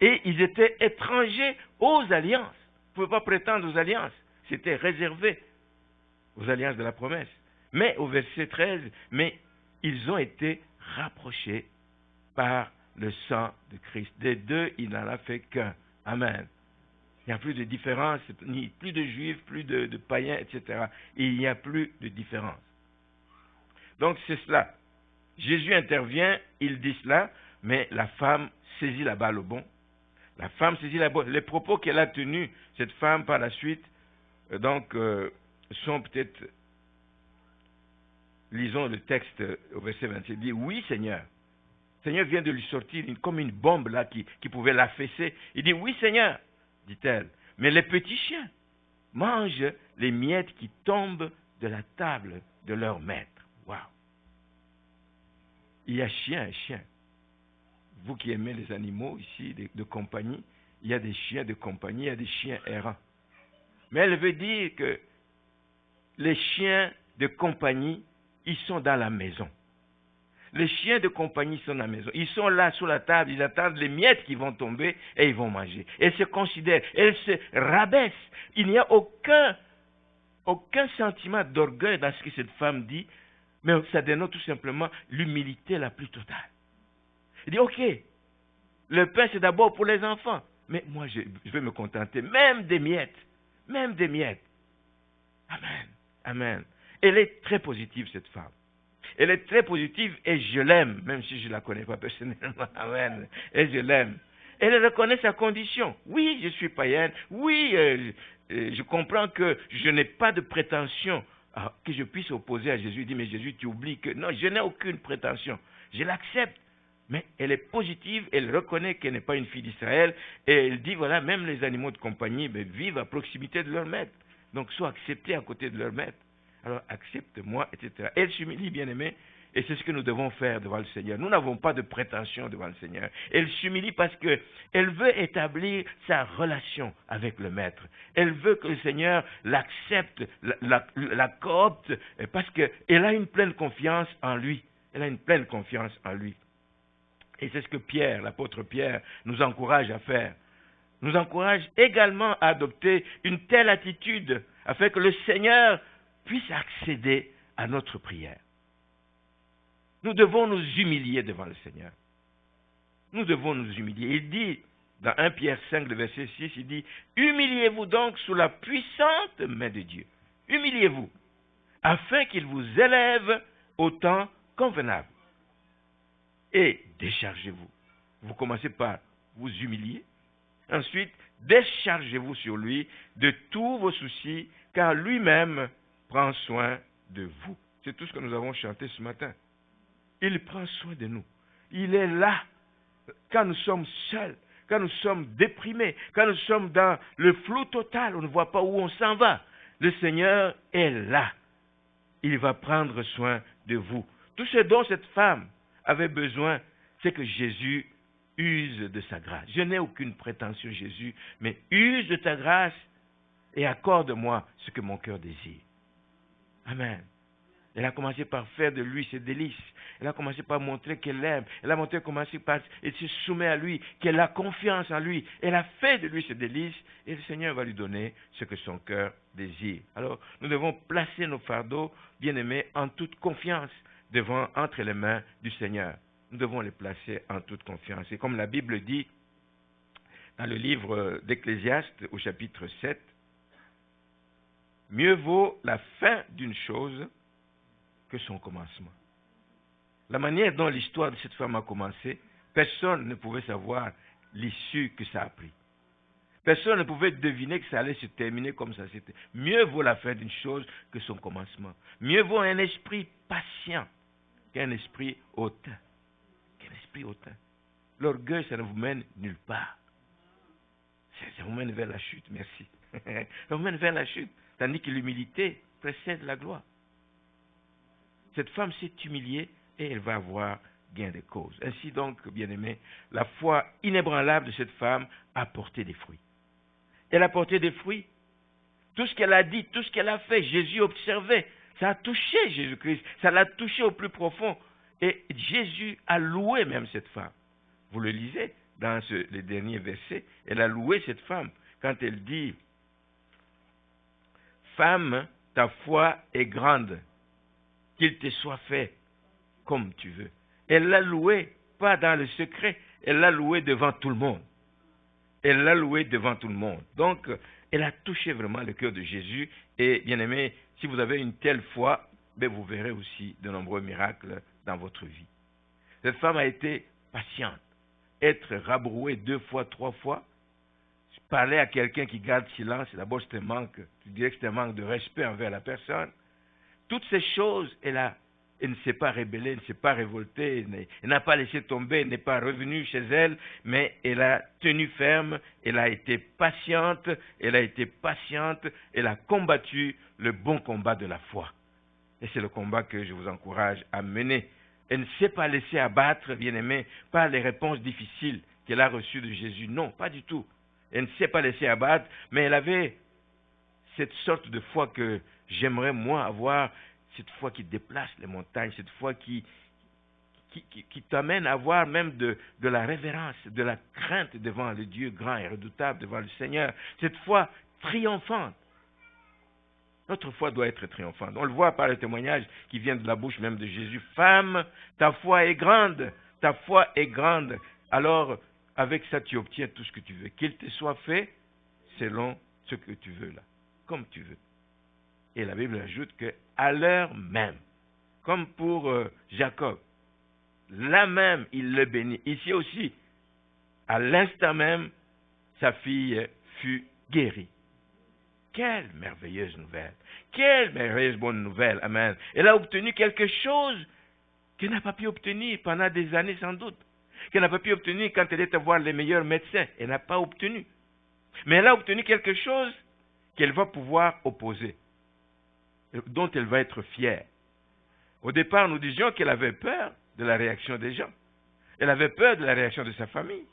Et ils étaient étrangers aux alliances. Ils ne pouvaient pas prétendre aux alliances. C'était réservé aux alliances de la promesse. Mais au verset 13, mais ils ont été rapprochés par le sang de Christ. Des deux, il n'en a fait qu'un. Amen. Il n'y a plus de différence, ni plus de juifs, plus de païens, etc. Il n'y a plus de différence. Donc c'est cela. Jésus intervient, il dit cela, mais la femme saisit la balle au bon. La femme saisit la balle. Les propos qu'elle a tenus, cette femme par la suite, sont peut-être, lisons le texte au verset 27, il dit, oui Seigneur. Le Seigneur vient de lui sortir comme une bombe là qui pouvait l'affaisser. Il dit, oui Seigneur, dit-elle, mais les petits chiens mangent les miettes qui tombent de la table de leur maître. Waouh! Il y a chien et chien. Vous qui aimez les animaux ici, de compagnie, il y a des chiens de compagnie, il y a des chiens errants. Mais elle veut dire que les chiens de compagnie, ils sont dans la maison. Les chiens de compagnie sont dans la maison. Ils sont là sous la table, ils attendent les miettes qui vont tomber et ils vont manger. Elles se considèrent, elles se rabaissent. Il n'y a aucun sentiment d'orgueil dans ce que cette femme dit, mais ça dénote tout simplement l'humilité la plus totale. Il dit, ok, le pain c'est d'abord pour les enfants, mais moi je vais me contenter même des miettes. Même des miettes. Amen. Amen. Elle est très positive, cette femme. Elle est très positive et je l'aime, même si je ne la connais pas personnellement. Amen. Et je l'aime. Elle reconnaît sa condition. Oui, je suis païenne. Oui, je comprends que je n'ai pas de prétention que je puisse opposer à Jésus. Il dit, mais Jésus, tu oublies que... Non, je n'ai aucune prétention. Je l'accepte. Mais elle est positive, elle reconnaît qu'elle n'est pas une fille d'Israël, et elle dit, voilà, même les animaux de compagnie vivent à proximité de leur maître. Donc, sois acceptés à côté de leur maître. Alors, accepte-moi, etc. Elle s'humilie, bien-aimée, et c'est ce que nous devons faire devant le Seigneur. Nous n'avons pas de prétention devant le Seigneur. Elle s'humilie parce qu'elle veut établir sa relation avec le maître. Elle veut que le Seigneur l'accepte, la coopte, parce qu'elle a une pleine confiance en lui. Elle a une pleine confiance en lui. Et c'est ce que Pierre, l'apôtre Pierre, nous encourage à faire. Nous encourage également à adopter une telle attitude afin que le Seigneur puisse accéder à notre prière. Nous devons nous humilier devant le Seigneur. Nous devons nous humilier. Il dit, dans 1 Pierre 5, le verset 6, il dit, « Humiliez-vous donc sous la puissante main de Dieu. Humiliez-vous, afin qu'il vous élève au temps convenable. Et déchargez-vous. » Vous commencez par vous humilier. Ensuite, déchargez-vous sur lui de tous vos soucis, car lui-même prend soin de vous. C'est tout ce que nous avons chanté ce matin. Il prend soin de nous. Il est là quand nous sommes seuls, quand nous sommes déprimés, quand nous sommes dans le flou total, on ne voit pas où on s'en va. Le Seigneur est là. Il va prendre soin de vous. Tout ce dont cette femme avait besoin, c'est que Jésus use de sa grâce. Je n'ai aucune prétention, Jésus, mais use de ta grâce et accorde-moi ce que mon cœur désire. Amen. Elle a commencé par faire de lui ses délices. Elle a commencé par montrer qu'elle l'aime. Elle a commencé par elle se soumet à lui, qu'elle a confiance en lui. Elle a fait de lui ses délices et le Seigneur va lui donner ce que son cœur désire. Alors, nous devons placer nos fardeaux, bien-aimés, en toute confiance. entre les mains du Seigneur. Nous devons les placer en toute confiance. Et comme la Bible dit dans le livre d'Ecclésiaste au chapitre 7, mieux vaut la fin d'une chose que son commencement. La manière dont l'histoire de cette femme a commencé, personne ne pouvait savoir l'issue que ça a pris. Personne ne pouvait deviner que ça allait se terminer comme ça s'était. Mieux vaut la fin d'une chose que son commencement. Mieux vaut un esprit patient qu'un esprit hautain. L'orgueil, ça ne vous mène nulle part. Ça vous mène vers la chute, merci. Ça vous mène vers la chute. Tandis que l'humilité précède la gloire. Cette femme s'est humiliée et elle va avoir gain de cause. Ainsi donc, bien-aimés, la foi inébranlable de cette femme a porté des fruits. Elle a porté des fruits. Tout ce qu'elle a dit, tout ce qu'elle a fait, Jésus observait. Ça a touché Jésus-Christ. Ça l'a touché au plus profond. Et Jésus a loué même cette femme. Vous le lisez dans les derniers versets. Elle a loué cette femme quand elle dit « Femme, ta foi est grande, qu'il te soit fait comme tu veux. » Elle l'a loué, pas dans le secret, elle l'a loué devant tout le monde. Elle l'a loué devant tout le monde. Donc, elle a touché vraiment le cœur de Jésus. Et bien aimé, si vous avez une telle foi, vous verrez aussi de nombreux miracles dans votre vie. Cette femme a été patiente. Être rabrouée 2 fois, 3 fois, parler à quelqu'un qui garde silence, d'abord c'est un manque, tu dirais que c'est un manque de respect envers la personne. Toutes ces choses, elle ne s'est pas rébellée, elle ne s'est pas révoltée, elle n'a pas laissé tomber, elle n'est pas revenue chez elle, mais elle a tenu ferme, elle a été patiente, elle a combattu le bon combat de la foi. Et c'est le combat que je vous encourage à mener. Elle ne s'est pas laissée abattre, bien-aimée, par les réponses difficiles qu'elle a reçues de Jésus. Non, pas du tout. Elle ne s'est pas laissée abattre, mais elle avait cette sorte de foi que j'aimerais, moi, avoir, cette foi qui déplace les montagnes, cette foi qui t'amène à avoir même de la révérence, de la crainte devant le Dieu grand et redoutable, devant le Seigneur. Cette foi triomphante. Notre foi doit être triomphante. On le voit par le témoignage qui vient de la bouche même de Jésus. Femme, ta foi est grande, ta foi est grande. Alors, avec ça, tu obtiens tout ce que tu veux. Qu'il te soit fait selon ce que tu veux là, comme tu veux. Et la Bible ajoute qu'à l'heure même, comme pour Jacob, là même, il le bénit. Ici aussi, à l'instant même, sa fille fut guérie. Quelle merveilleuse nouvelle! Quelle merveilleuse bonne nouvelle! Amen. Elle a obtenu quelque chose qu'elle n'a pas pu obtenir pendant des années sans doute. Qu'elle n'a pas pu obtenir quand elle était voir les meilleurs médecins. Elle n'a pas obtenu. Mais elle a obtenu quelque chose qu'elle va pouvoir opposer, dont elle va être fière. Au départ, nous disions qu'elle avait peur de la réaction des gens. Elle avait peur de la réaction de sa famille.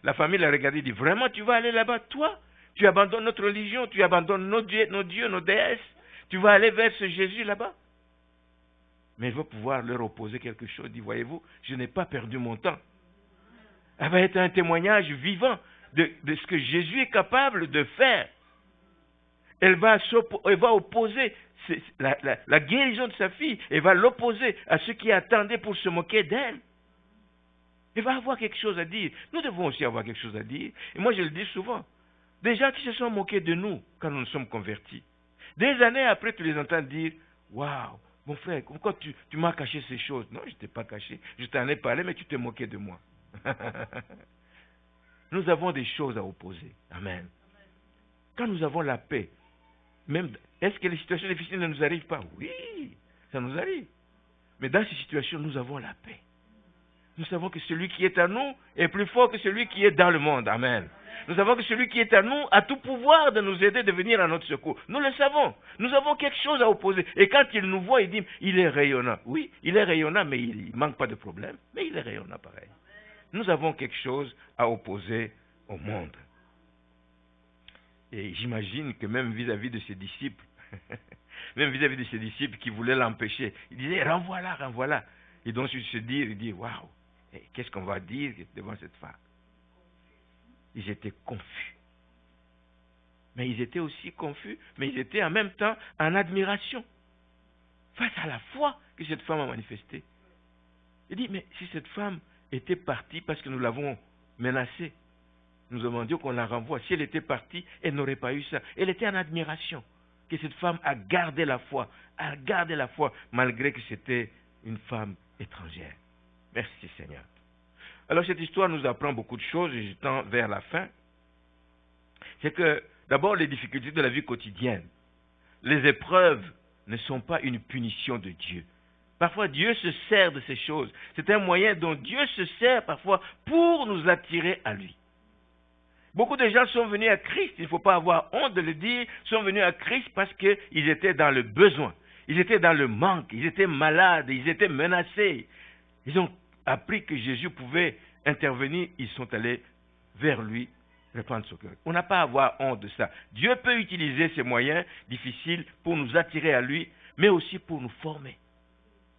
La famille l'a regardée et dit, vraiment, tu vas aller là-bas, toi? Tu abandonnes notre religion, tu abandonnes nos dieux, nos déesses. Tu vas aller vers ce Jésus là-bas. Mais elle va pouvoir leur opposer quelque chose. Elle dit, voyez-vous, je n'ai pas perdu mon temps. Elle va être un témoignage vivant de ce que Jésus est capable de faire. Elle va opposer la guérison de sa fille. Elle va l'opposer à ceux qui attendaient pour se moquer d'elle. Elle va avoir quelque chose à dire. Nous devons aussi avoir quelque chose à dire. Et moi, je le dis souvent. Des gens qui se sont moqués de nous quand nous nous sommes convertis. Des années après, tu les entends dire, waouh, mon frère, pourquoi tu m'as caché ces choses? Non, je ne t'ai pas caché. Je t'en ai parlé, mais tu t'es moqué de moi. Nous avons des choses à opposer. Amen. Quand nous avons la paix, même, est-ce que les situations difficiles ne nous arrivent pas? Oui, ça nous arrive. Mais dans ces situations, nous avons la paix. Nous savons que celui qui est à nous est plus fort que celui qui est dans le monde. Amen. Nous savons que celui qui est à nous a tout pouvoir de nous aider, de venir à notre secours. Nous le savons. Nous avons quelque chose à opposer. Et quand il nous voit, il dit, il est rayonnant. Oui, il est rayonnant, mais il ne manque pas de problème. Mais il est rayonnant pareil. Nous avons quelque chose à opposer au monde. Et j'imagine que même vis-à-vis de ses disciples, même vis-à-vis de ses disciples qui voulaient l'empêcher, il disait, renvoie-la, renvoie-la. Et donc, il se dit, waouh, qu'est-ce qu'on va dire devant cette femme? Ils étaient confus. Mais ils étaient aussi confus, mais ils étaient en même temps en admiration face à la foi que cette femme a manifesté. Il dit, mais si cette femme était partie parce que nous l'avons menacée, nous demandions qu'on la renvoie. Si elle était partie, elle n'aurait pas eu ça. Elle était en admiration que cette femme a gardé la foi, malgré que c'était une femme étrangère. Merci Seigneur. Alors cette histoire nous apprend beaucoup de choses, et je tends vers la fin. C'est que, d'abord, les difficultés de la vie quotidienne, les épreuves ne sont pas une punition de Dieu. Parfois, Dieu se sert de ces choses. C'est un moyen dont Dieu se sert parfois pour nous attirer à lui. Beaucoup de gens sont venus à Christ, il ne faut pas avoir honte de le dire, sont venus à Christ parce qu'ils étaient dans le besoin, ils étaient dans le manque, ils étaient malades, ils étaient menacés. Ils ont appris que Jésus pouvait intervenir, ils sont allés vers lui répandre son cœur. On n'a pas à avoir honte de ça. Dieu peut utiliser ces moyens difficiles pour nous attirer à lui, mais aussi pour nous former.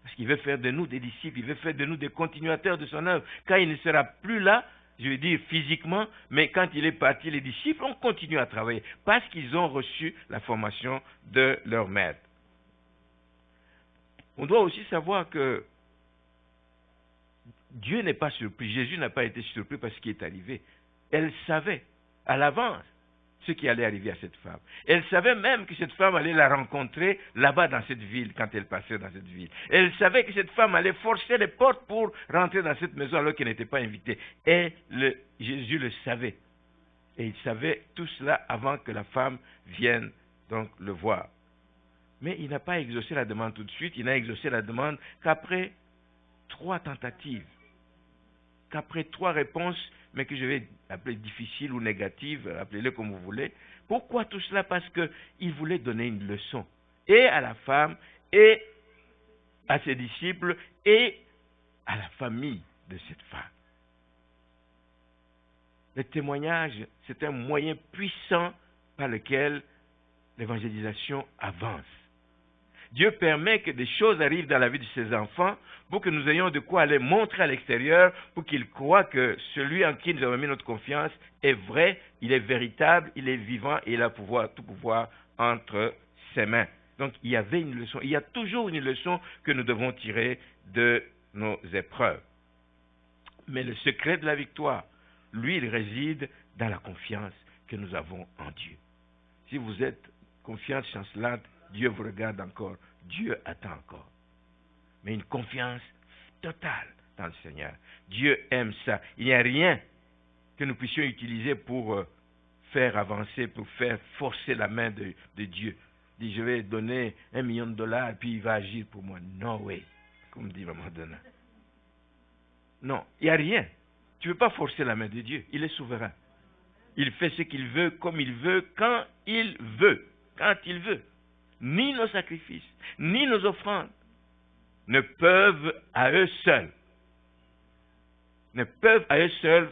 Parce qu'il veut faire de nous des disciples, il veut faire de nous des continuateurs de son œuvre. Quand il ne sera plus là, je veux dire physiquement, mais quand il est parti, les disciples ont continué à travailler parce qu'ils ont reçu la formation de leur maître. On doit aussi savoir que Dieu n'est pas surpris, Jésus n'a pas été surpris par ce qui est arrivé. Elle savait à l'avance ce qui allait arriver à cette femme. Elle savait même que cette femme allait la rencontrer là-bas dans cette ville, quand elle passait dans cette ville. Elle savait que cette femme allait forcer les portes pour rentrer dans cette maison alors qu'elle n'était pas invitée. Et Jésus le savait. Et il savait tout cela avant que la femme vienne donc le voir. Mais il n'a pas exaucé la demande tout de suite, il n'a exaucé la demande qu'après 3 tentatives, qu'après 3 réponses, mais que je vais appeler difficiles ou négatives, appelez-le comme vous voulez. Pourquoi tout cela? Parce qu'il voulait donner une leçon, et à la femme, et à ses disciples, et à la famille de cette femme. Le témoignage, c'est un moyen puissant par lequel l'évangélisation avance. Dieu permet que des choses arrivent dans la vie de ses enfants pour que nous ayons de quoi aller montrer à l'extérieur, pour qu'ils croient que celui en qui nous avons mis notre confiance est vrai, il est véritable, il est vivant et il a tout pouvoir entre ses mains. Donc il y avait une leçon, il y a toujours une leçon que nous devons tirer de nos épreuves. Mais le secret de la victoire, lui, il réside dans la confiance que nous avons en Dieu. Si vous êtes confiante, chancelante, Dieu vous regarde encore, Dieu attend encore. Mais une confiance totale dans le Seigneur. Dieu aime ça. Il n'y a rien que nous puissions utiliser pour faire avancer, pour faire forcer la main de Dieu. Il dit, je vais donner $1 million, puis il va agir pour moi. No way, comme dit Maman Donna. Non, il n'y a rien. Tu ne peux pas forcer la main de Dieu. Il est souverain. Il fait ce qu'il veut, comme il veut, quand il veut. Quand il veut. Ni nos sacrifices, ni nos offrandes ne peuvent à eux seuls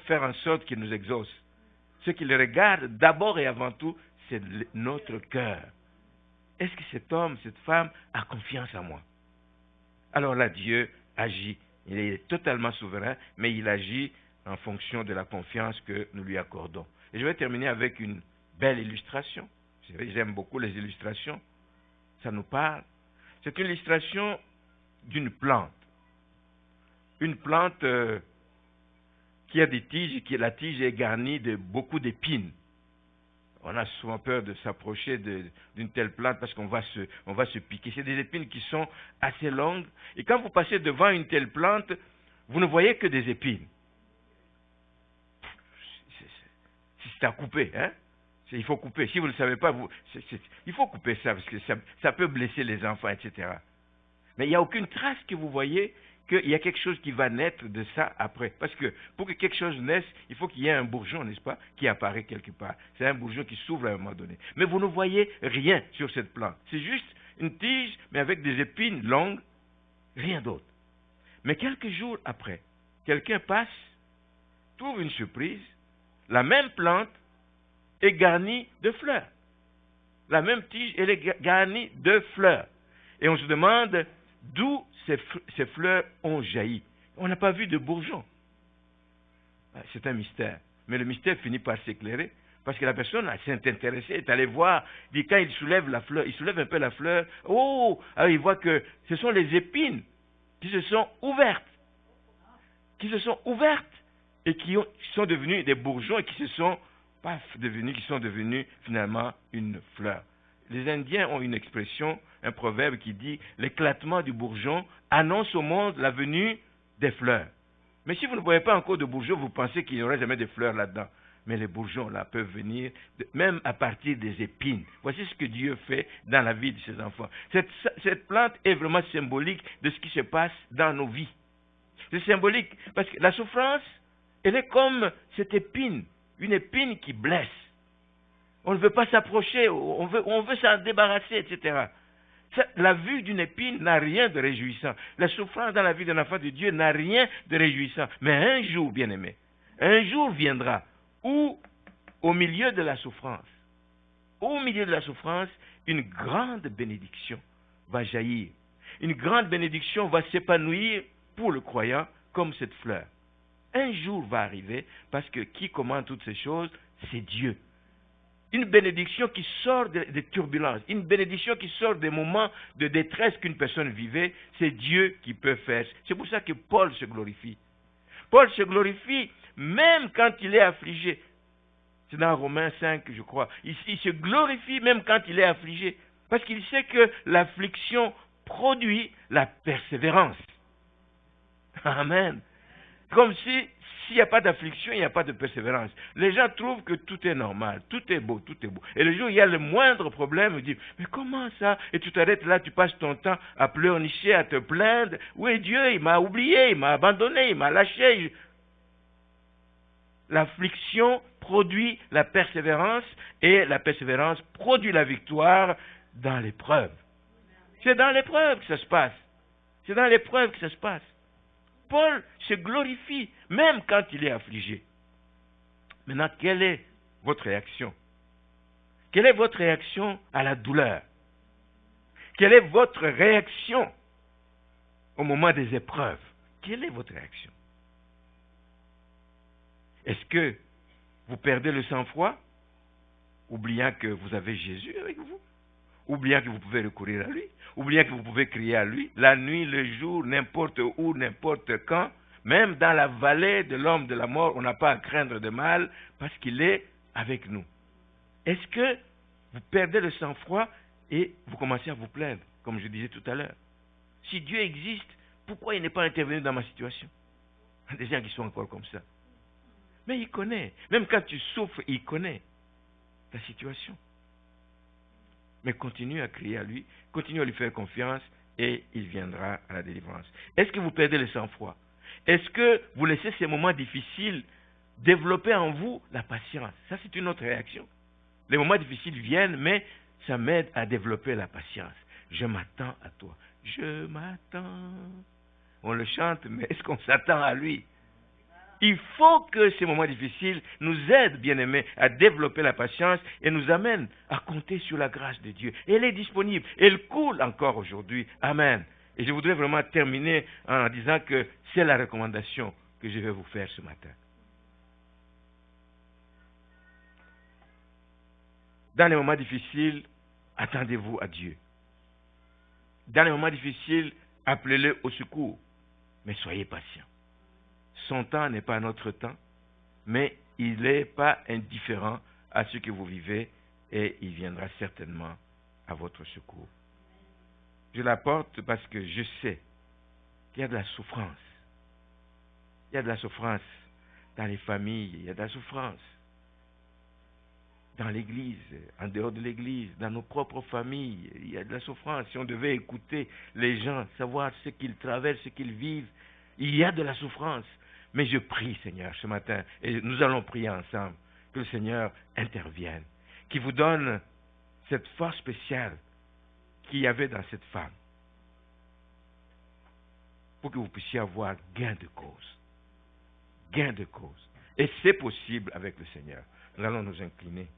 faire en sorte qu'il nous exauce. Ce qu'il regarde d'abord et avant tout, c'est notre cœur. Est-ce que cet homme, cette femme a confiance en moi? Alors là, Dieu agit. Il est totalement souverain, mais il agit en fonction de la confiance que nous lui accordons. Et je vais terminer avec une belle illustration. J'aime beaucoup les illustrations. Ça nous parle. C'est une illustration d'une plante. Une plante qui a des tiges, et la tige est garnie de beaucoup d'épines. On a souvent peur de s'approcher d'une telle plante parce qu'on va se piquer. C'est des épines qui sont assez longues. Et quand vous passez devant une telle plante, vous ne voyez que des épines. C'est à couper, hein? Il faut couper. Si vous ne le savez pas, il faut couper ça parce que ça peut blesser les enfants, etc. Mais il n'y a aucune trace que vous voyez qu'il y a quelque chose qui va naître de ça après. Parce que pour que quelque chose naisse, il faut qu'il y ait un bourgeon, n'est-ce pas, qui apparaît quelque part. C'est un bourgeon qui s'ouvre à un moment donné. Mais vous ne voyez rien sur cette plante. C'est juste une tige, mais avec des épines longues, rien d'autre. Mais quelques jours après, quelqu'un passe, trouve une surprise, la même plante est garnie de fleurs. La même tige, elle est garnie de fleurs. Et on se demande d'où ces fleurs ont jailli. On n'a pas vu de bourgeon. C'est un mystère. Mais le mystère finit par s'éclairer Parce que la personne s'est intéressée, est allée voir, dit quand il soulève la fleur, il soulève un peu la fleur, oh, alors il voit que ce sont les épines qui se sont ouvertes, et qui sont devenues des bourgeons et qui sont devenus finalement une fleur. Les Indiens ont une expression, un proverbe qui dit « l'éclatement du bourgeon annonce au monde la venue des fleurs ». Mais si vous ne voyez pas encore de bourgeons, vous pensez qu'il n'y aurait jamais de fleurs là-dedans. Mais les bourgeons là peuvent venir même à partir des épines. Voici ce que Dieu fait dans la vie de ses enfants. Cette plante est vraiment symbolique de ce qui se passe dans nos vies. C'est symbolique parce que la souffrance, elle est comme cette épine, une épine qui blesse. On ne veut pas s'approcher, on veut s'en débarrasser, etc. La vue d'une épine n'a rien de réjouissant. La souffrance dans la vie d'un enfant de Dieu n'a rien de réjouissant. Mais un jour, bien-aimé, un jour viendra où, au milieu de la souffrance, une grande bénédiction va jaillir. Une grande bénédiction va s'épanouir pour le croyant comme cette fleur. Un jour va arriver parce que qui commande toutes ces choses, c'est Dieu. Une bénédiction qui sort des turbulences, une bénédiction qui sort des moments de détresse qu'une personne vivait, c'est Dieu qui peut faire. C'est pour ça que Paul se glorifie. Paul se glorifie même quand il est affligé. C'est dans Romains 5, je crois. Il se glorifie même quand il est affligé. Parce qu'il sait que l'affliction produit la persévérance. Amen. Comme si s'il n'y a pas d'affliction, il n'y a pas de persévérance. Les gens trouvent que tout est normal, tout est beau, tout est beau. Et le jour où il y a le moindre problème, ils disent, mais comment ça? Et tu t'arrêtes là, tu passes ton temps à pleurnicher, à te plaindre. Où est Dieu? Il m'a oublié, il m'a abandonné, il m'a lâché. L'affliction produit la persévérance et la persévérance produit la victoire dans l'épreuve. C'est dans l'épreuve que ça se passe. C'est dans l'épreuve que ça se passe. Paul se glorifie même quand il est affligé. Maintenant, quelle est votre réaction? Quelle est votre réaction à la douleur? Quelle est votre réaction au moment des épreuves? Quelle est votre réaction? Est-ce que vous perdez le sang-froid, oubliant que vous avez Jésus avec vous? Oubliant que vous pouvez recourir à lui, oubliant que vous pouvez crier à lui, la nuit, le jour, n'importe où, n'importe quand, même dans la vallée de l'homme de la mort, on n'a pas à craindre de mal parce qu'il est avec nous. Est-ce que vous perdez le sang-froid et vous commencez à vous plaindre, comme je disais tout à l'heure? Si Dieu existe, pourquoi il n'est pas intervenu dans ma situation? Il y a des gens qui sont encore comme ça. Mais il connaît. Même quand tu souffres, il connaît ta situation. Mais continue à crier à lui, continue à lui faire confiance et il viendra à la délivrance. Est-ce que vous perdez le sang-froid? Est-ce que vous laissez ces moments difficiles développer en vous la patience? Ça, c'est une autre réaction. Les moments difficiles viennent, mais ça m'aide à développer la patience. Je m'attends à toi. Je m'attends. On le chante, mais est-ce qu'on s'attend à lui? Il faut que ces moments difficiles nous aident, bien-aimés, à développer la patience et nous amènent à compter sur la grâce de Dieu. Elle est disponible. Elle coule encore aujourd'hui. Amen. Et je voudrais vraiment terminer en disant que c'est la recommandation que je vais vous faire ce matin. Dans les moments difficiles, attendez-vous à Dieu. Dans les moments difficiles, appelez-le au secours. Mais soyez patients. Son temps n'est pas notre temps, mais il n'est pas indifférent à ce que vous vivez et il viendra certainement à votre secours. Je l'apporte parce que je sais qu'il y a de la souffrance. Il y a de la souffrance dans les familles, il y a de la souffrance dans l'église, en dehors de l'église, dans nos propres familles. Il y a de la souffrance. Si on devait écouter les gens, savoir ce qu'ils traversent, ce qu'ils vivent, il y a de la souffrance. Mais je prie, Seigneur, ce matin, et nous allons prier ensemble, que le Seigneur intervienne, qu'il vous donne cette force spéciale qu'il y avait dans cette femme, pour que vous puissiez avoir gain de cause. Gain de cause. Et c'est possible avec le Seigneur. Nous allons nous incliner.